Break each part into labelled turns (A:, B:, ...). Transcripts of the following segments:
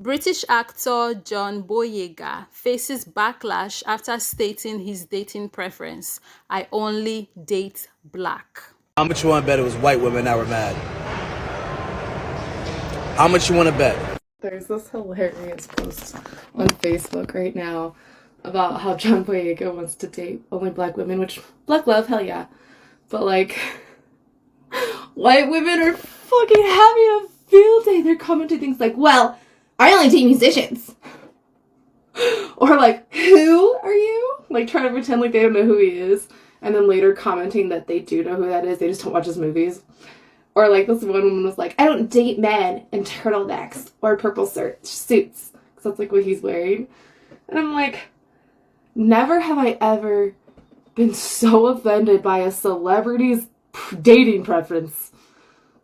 A: British actor John Boyega faces backlash after stating his dating preference. I only date black.
B: How much you want to bet it was white women that were mad? How much you want to bet?
C: There's this hilarious post on Facebook right now about how John Boyega wants to date only black women, which, black love, hell yeah. But, like, white women are fucking having a field day. They're commenting things like, well, I only date musicians. Or, like, who are you? Like, trying to pretend like they don't know who he is. And then later commenting that they do know who that is. They just don't watch his movies. Or, like, this one woman was like, I don't date men in turtlenecks or purple suits. Because that's, like, what he's wearing. And I'm like, never have I ever been so offended by a celebrity's dating preference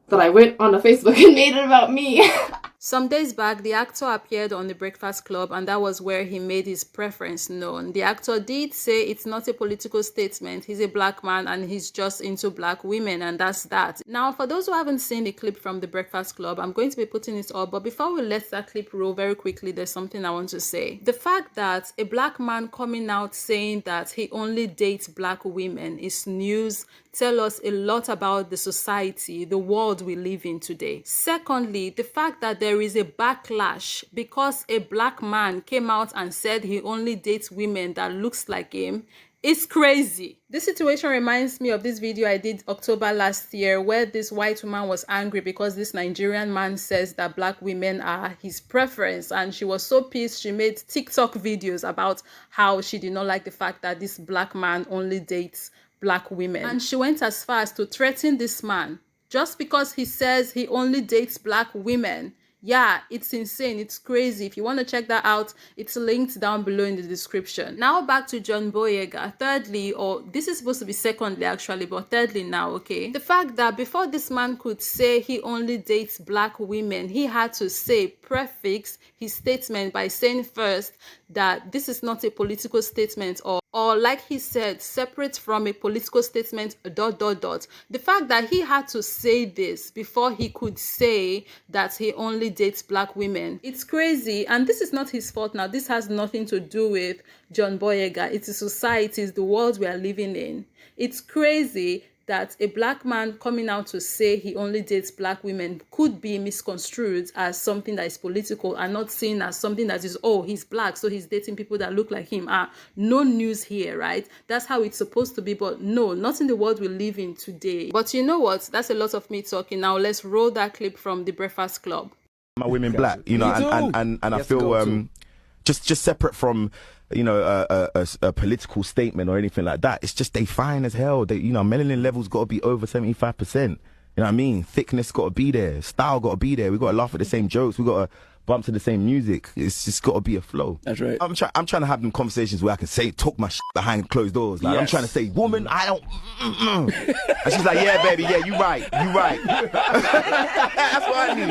C: that I went onto Facebook and made it about me.
A: Some days back, the actor appeared on The Breakfast Club, and that was where he made his preference known. The actor did say it's not a political statement. He's a black man and he's just into black women, and that's that. Now, for those who haven't seen the clip from The Breakfast Club, I'm going to be putting it up, but before we let that clip roll very quickly, there's something I want to say. The fact that a black man coming out saying that he only dates black women is news, tell us a lot about the society, the world we live in today. Secondly, the fact that there is a backlash because a black man came out and said he only dates women that looks like him is crazy. This situation reminds me of this video I did October last year where this white woman was angry because this Nigerian man says that black women are his preference, and she was so pissed she made TikTok videos about how she did not like the fact that this black man only dates black women. And she went as far as to threaten this man just because he says he only dates black women. Yeah, it's insane. It's crazy. If you want to check that out, it's linked down below in the description. Now back to John Boyega. Thirdly, or this is supposed to be secondly actually, but thirdly now, okay. The fact that before this man could say he only dates black women, he had to prefix his statement by saying first that this is not a political statement, or like he said, separate from a political statement, ... The fact that he had to say this before he could say that he only dates black women, it's crazy. And this is not his fault now. This has nothing to do with John Boyega. It's a society, it's the world we are living in. It's crazy that a black man coming out to say he only dates black women could be misconstrued as something that is political and not seen as something that is, oh, he's black, so he's dating people that look like him. No news here, right? That's how it's supposed to be, but no, not in the world we live in today. But you know what? That's a lot of me talking. Now let's roll that clip from The Breakfast Club.
D: My women black, you know, and I feel just separate from, you know, a political statement or anything like that. It's just they fine as hell. They, you know, melanin levels got to be over 75%. You know what I mean? Thickness got to be there. Style got to be there. We got to laugh at the same jokes. We got to bump to the same music. It's just got to be a flow.
E: That's right.
D: I'm trying to have them conversations where I can talk my shit behind closed doors. Like, yes. I'm trying to say, woman, I don't. And she's like, yeah, baby, yeah, you right. That's what I need.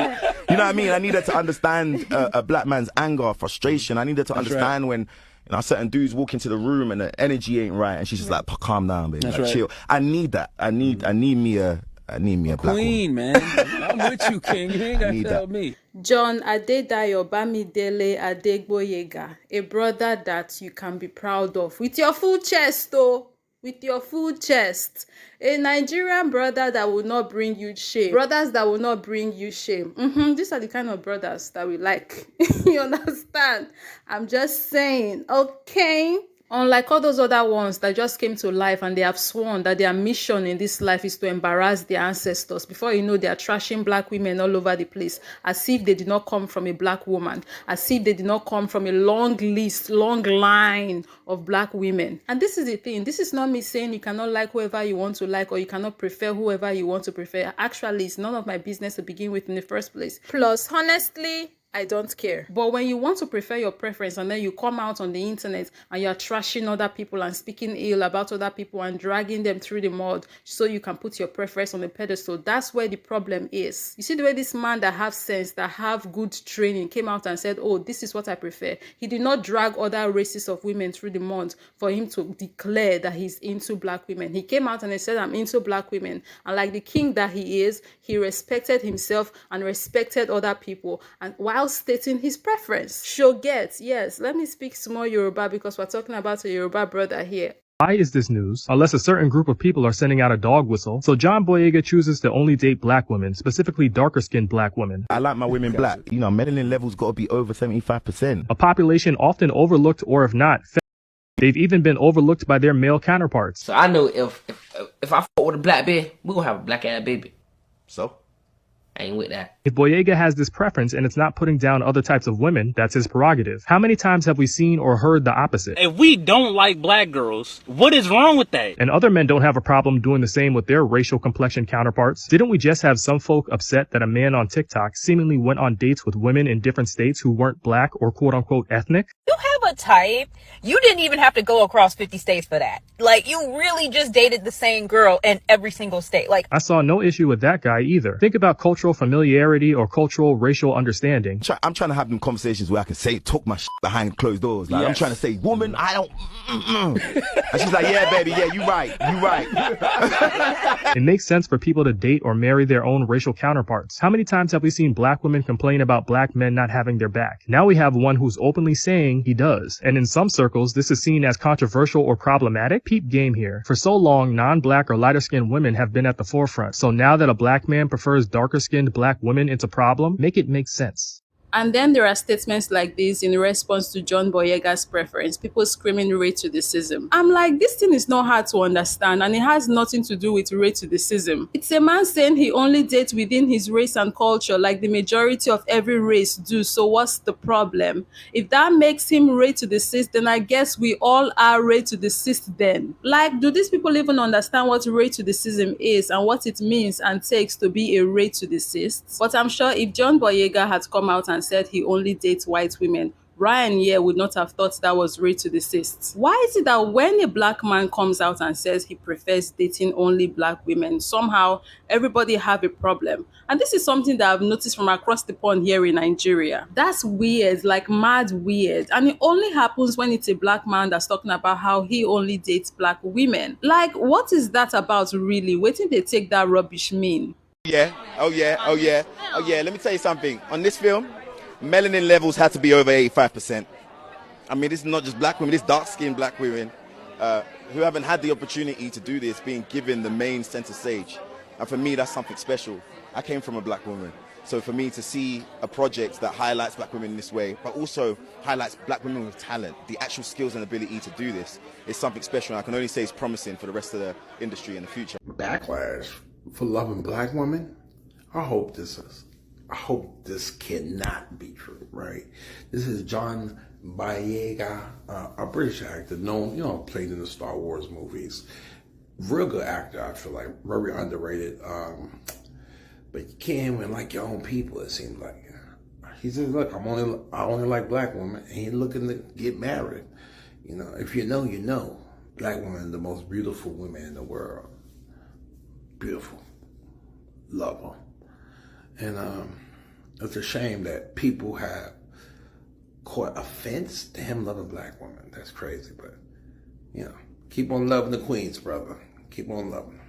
D: You know what I mean? I need her to understand a black man's anger, frustration. I need her to understand when, you know, certain dudes walk into the room and the energy ain't right, and she's just like, calm down, baby, like, chill. I need that. I need me a black
E: queen,
D: woman.
E: Man. I'm with you, King. You ain't gotta tell me.
A: John Adedayo Bamidele Adegboyega, a brother that you can be proud of with your full chest, though. With your full chest. A Nigerian brother that will not bring you shame. Brothers that will not bring you shame. These are the kind of brothers that we like. You understand? I'm just saying, okay? Unlike all those other ones that just came to life and they have sworn that their mission in this life is to embarrass their ancestors. Before you know, they are trashing black women all over the place, as if they did not come from a black woman, as if they did not come from a long line of black women. And this is the thing. This is not me saying you cannot like whoever you want to like or you cannot prefer whoever you want to prefer. Actually, it's none of my business to begin with in the first place. Plus, honestly, I don't care. But when you want to prefer your preference and then you come out on the internet and you're trashing other people and speaking ill about other people and dragging them through the mud so you can put your preference on the pedestal, that's where the problem is. You see the way this man that have sense, that have good training came out and said, oh, this is what I prefer. He did not drag other races of women through the mud for him to declare that he's into black women. He came out and he said, I'm into black women. And like the king that he is, he respected himself and respected other people. And while without stating his preference. Shoget, yes, let me speak some more Yoruba because we're talking about a Yoruba brother here.
F: Why is this news? Unless a certain group of people are sending out a dog whistle. So John Boyega chooses to only date black women, specifically darker-skinned black women.
D: I like my women black. You know, melanin levels got to be over 75%.
F: A population often overlooked, or if not, they've even been overlooked by their male counterparts.
G: So I know if I fuck with a black baby, we gonna have a black ass baby.
D: So?
G: I ain't with that.
F: If Boyega has this preference and it's not putting down other types of women, that's his prerogative. How many times have we seen or heard the opposite?
E: If we don't like black girls, what is wrong with that?
F: And other men don't have a problem doing the same with their racial complexion counterparts. Didn't we just have some folk upset that a man on TikTok seemingly went on dates with women in different states who weren't black or quote-unquote ethnic?
H: You have a type. You didn't even have to go across 50 states for that. Like, you really just dated the same girl in every single state. Like,
F: I saw no issue with that guy either. Think about cultural familiarity or cultural racial understanding.
D: I'm trying to have them conversations where I can talk my shit behind closed doors. Like, yes. I'm trying to say, woman, I don't. And she's like, yeah, baby, yeah, you right.
F: It makes sense for people to date or marry their own racial counterparts. How many times have we seen black women complain about black men not having their back? Now we have one who's openly saying he does. And in some circles, this is seen as controversial or problematic. Peep game here. For so long, non-black or lighter-skinned women have been at the forefront. So now that a black man prefers darker-skinned black women, it's a problem. Make it make sense.
A: And then there are statements like this in response to John Boyega's preference, people screaming racist. I'm like, this thing is not hard to understand and it has nothing to do with racist. It's a man saying he only dates within his race and culture like the majority of every race do, so what's the problem? If that makes him racist, then I guess we all are racist then. Like, do these people even understand what racist is and what it means and takes to be a racist? But I'm sure if John Boyega had come out and said he only dates white women, Ryan here would not have thought that was racist. Why is it that when a black man comes out and says he prefers dating only black women, somehow everybody have a problem? And this is something that I've noticed from across the pond here in Nigeria. That's weird, like mad weird. And it only happens when it's a black man that's talking about how he only dates black women. Like, what is that about really? Wait till they take that rubbish mean.
D: Yeah, oh yeah. Let me tell you something. On this film, melanin levels had to be over 85%. I mean, this is not just black women, this dark-skinned black women who haven't had the opportunity to do this, being given the main center stage. And for me, that's something special. I came from a black woman. So for me to see a project that highlights black women in this way, but also highlights black women with talent, the actual skills and ability to do this, is something special. And I can only say it's promising for the rest of the industry in the future.
I: Backlash for loving black women? I hope this cannot be true, right? This is John Boyega, a British actor, known, played in the Star Wars movies. Real good actor, I feel like, very underrated. But you can't even like your own people, it seems like. He says, look, I only like black women, and he's looking to get married. If you know, you know. Black women are the most beautiful women in the world. Beautiful. Love them. And it's a shame that people have caught offense to him loving black women. That's crazy, but, keep on loving the queens, brother. Keep on loving them.